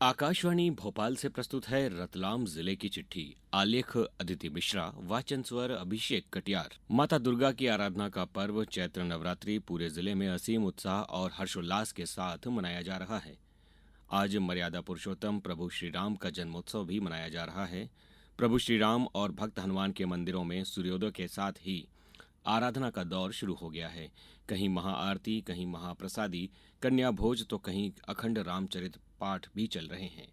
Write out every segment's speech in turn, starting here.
आकाशवाणी भोपाल से प्रस्तुत है रतलाम जिले की चिट्ठी। आलेख अदिति मिश्रा, वाचन स्वर अभिषेक कटियार। माता दुर्गा की आराधना का पर्व चैत्र नवरात्रि पूरे जिले में असीम उत्साह और हर्षोल्लास के साथ मनाया जा रहा है। आज मर्यादा पुरुषोत्तम प्रभु श्री राम का जन्मोत्सव भी मनाया जा रहा है। प्रभु श्री राम और भक्त हनुमान के मंदिरों में सूर्योदय के साथ ही आराधना का दौर शुरू हो गया है। कहीं महाआरती, कहीं महाप्रसादी, कन्या भोज तो कहीं अखंड रामचरित पाठ भी चल रहे हैं।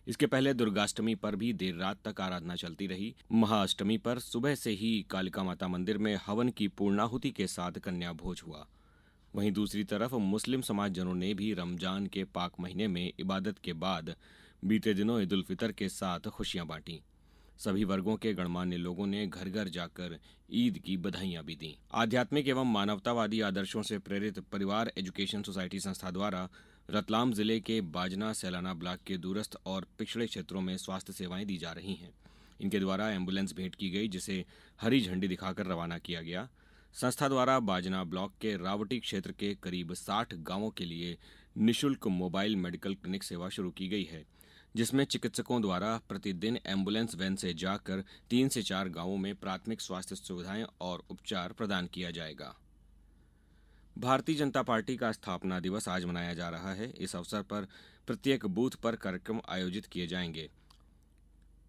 इसके पहले दुर्गाष्टमी पर भी देर रात तक आराधना चलती रही। महाअष्टमी पर सुबह से ही कालिका माता मंदिर में हवन की पूर्णाहुति के साथ कन्या भोज हुआ। वहीं दूसरी तरफ मुस्लिम समाजजनों ने भी रमजान के पाक महीने में इबादत के बाद बीते दिनों ईद उल फितर के साथ खुशियां बांटी। सभी वर्गों के गणमान्य लोगों ने घर घर जाकर ईद की बधाइयां भी दी। आध्यात्मिक एवं मानवतावादी आदर्शों से प्रेरित परिवार एजुकेशन सोसाइटी संस्था द्वारा रतलाम जिले के बाजना सैलाना ब्लॉक के दूरस्थ और पिछड़े क्षेत्रों में स्वास्थ्य सेवाएं दी जा रही हैं। इनके द्वारा एम्बुलेंस भेंट की गई, जिसे हरी झंडी दिखाकर रवाना किया गया। संस्था द्वारा बाजना ब्लॉक के रावटी क्षेत्र के करीब 60 गांवों के लिए निःशुल्क मोबाइल मेडिकल क्लिनिक सेवा शुरू की गई है, जिसमें चिकित्सकों द्वारा प्रतिदिन एम्बुलेंस वैन से जाकर 3 से 4 गांवों में प्राथमिक स्वास्थ्य सुविधाएं और उपचार प्रदान किया जाएगा। भारतीय जनता पार्टी का स्थापना दिवस आज मनाया जा रहा है। इस अवसर पर प्रत्येक बूथ पर कार्यक्रम आयोजित किए जाएंगे।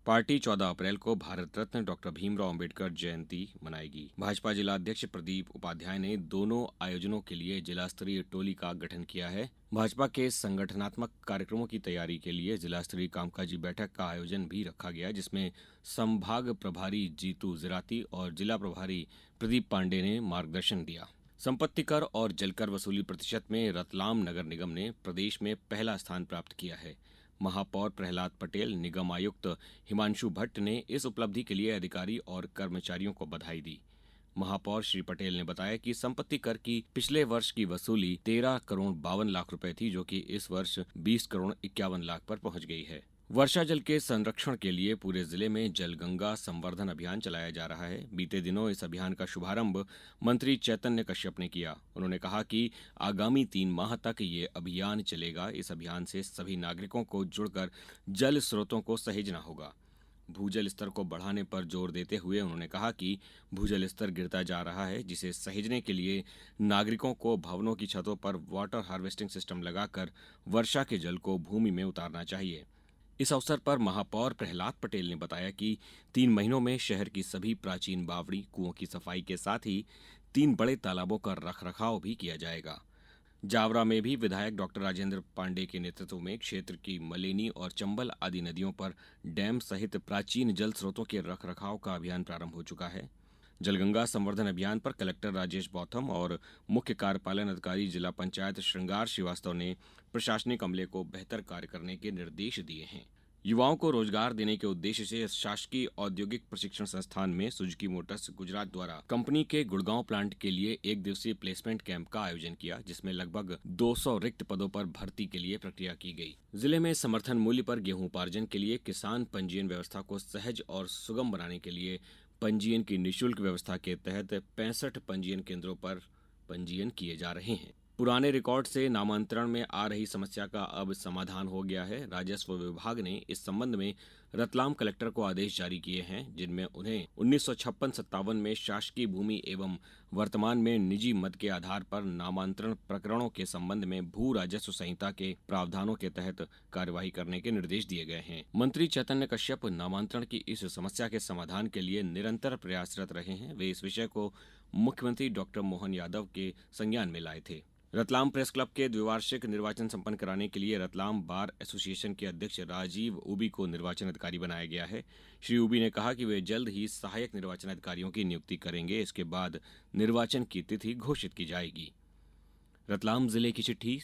पार्टी 14 अप्रैल को भारत रत्न डॉक्टर भीमराव अंबेडकर जयंती मनाएगी। भाजपा जिला अध्यक्ष प्रदीप उपाध्याय ने दोनों आयोजनों के लिए जिला स्तरीय टोली का गठन किया है। भाजपा के संगठनात्मक कार्यक्रमों की तैयारी के लिए जिला स्तरीय कामकाजी बैठक का आयोजन भी रखा गया, जिसमें संभाग प्रभारी जीतू जिराती और जिला प्रभारी प्रदीप पांडे ने मार्गदर्शन दिया। संपत्ति कर और जलकर वसूली प्रतिशत में रतलाम नगर निगम ने प्रदेश में पहला स्थान प्राप्त किया है। महापौर प्रहलाद पटेल, निगम आयुक्त हिमांशु भट्ट ने इस उपलब्धि के लिए अधिकारी और कर्मचारियों को बधाई दी। महापौर श्री पटेल ने बताया कि संपत्ति कर की पिछले वर्ष की वसूली 13 करोड़ 52 लाख रुपए थी, जो कि इस वर्ष 20 करोड़ 51 लाख पर पहुंच गई है। वर्षा जल के संरक्षण के लिए पूरे जिले में जलगंगा संवर्धन अभियान चलाया जा रहा है। बीते दिनों इस अभियान का शुभारंभ मंत्री चैतन्य कश्यप ने किया। उन्होंने कहा कि आगामी 3 माह तक ये अभियान चलेगा। इस अभियान से सभी नागरिकों को जुड़कर जल स्रोतों को सहेजना होगा। भूजल स्तर को बढ़ाने पर जोर देते हुए उन्होंने कहा कि भूजल स्तर गिरता जा रहा है, जिसे सहेजने के लिए नागरिकों को भवनों की छतों पर वाटर हार्वेस्टिंग सिस्टम लगाकर वर्षा के जल को भूमि में उतारना चाहिए। इस अवसर पर महापौर प्रहलाद पटेल ने बताया कि 3 महीनों में शहर की सभी प्राचीन बावड़ी, कुओं की सफाई के साथ ही 3 बड़े तालाबों का रखरखाव भी किया जाएगा। जावरा में भी विधायक डॉक्टर राजेंद्र पांडे के नेतृत्व में क्षेत्र की मलेनी और चंबल आदि नदियों पर डैम सहित प्राचीन जल स्रोतों के रखरखाव का अभियान प्रारंभ हो चुका है। जलगंगा संवर्धन अभियान पर कलेक्टर राजेश बौथम और मुख्य कार्यपालन अधिकारी जिला पंचायत श्रृंगार श्रीवास्तव ने प्रशासनिक अमले को बेहतर कार्य करने के निर्देश दिए हैं। युवाओं को रोजगार देने के उद्देश्य से शासकीय औद्योगिक प्रशिक्षण संस्थान में सुजुकी मोटर्स गुजरात द्वारा कंपनी के गुड़गांव प्लांट के लिए 1 दिवसीय प्लेसमेंट कैंप का आयोजन किया, जिसमें लगभग 200 रिक्त पदों पर भर्ती के लिए प्रक्रिया की गई। जिले में समर्थन मूल्य पर गेहूं उपार्जन के लिए किसान पंजीयन व्यवस्था को सहज और सुगम बनाने के लिए पंजीयन की निःशुल्क व्यवस्था के तहत 65 पंजीयन केंद्रों पर पंजीयन किए जा रहे हैं। पुराने रिकॉर्ड से नामांतरण में आ रही समस्या का अब समाधान हो गया है। राजस्व विभाग ने इस संबंध में रतलाम कलेक्टर को आदेश जारी किए हैं, जिनमें उन्हें 1956-57 में शासकीय भूमि एवं वर्तमान में निजी मत के आधार पर नामांतरण प्रकरणों के संबंध में भू राजस्व संहिता के प्रावधानों के तहत कार्यवाही करने के निर्देश दिए गए हैं। मंत्री चैतन्य कश्यप नामांतरण की इस समस्या के समाधान के लिए निरंतर प्रयासरत रहे हैं। वे इस विषय को मुख्यमंत्री डॉक्टर मोहन यादव के संज्ञान में लाए थे। रतलाम प्रेस क्लब के द्विवार्षिक निर्वाचन संपन्न कराने के लिए रतलाम बार एसोसिएशन के अध्यक्ष राजीव उबी को निर्वाचन अधिकारी बनाया गया है। श्री उबी ने कहा कि वे जल्द ही सहायक निर्वाचन अधिकारियों की नियुक्ति करेंगे। इसके बाद निर्वाचन की तिथि घोषित की जाएगी। रतलाम जिले की चिट्ठी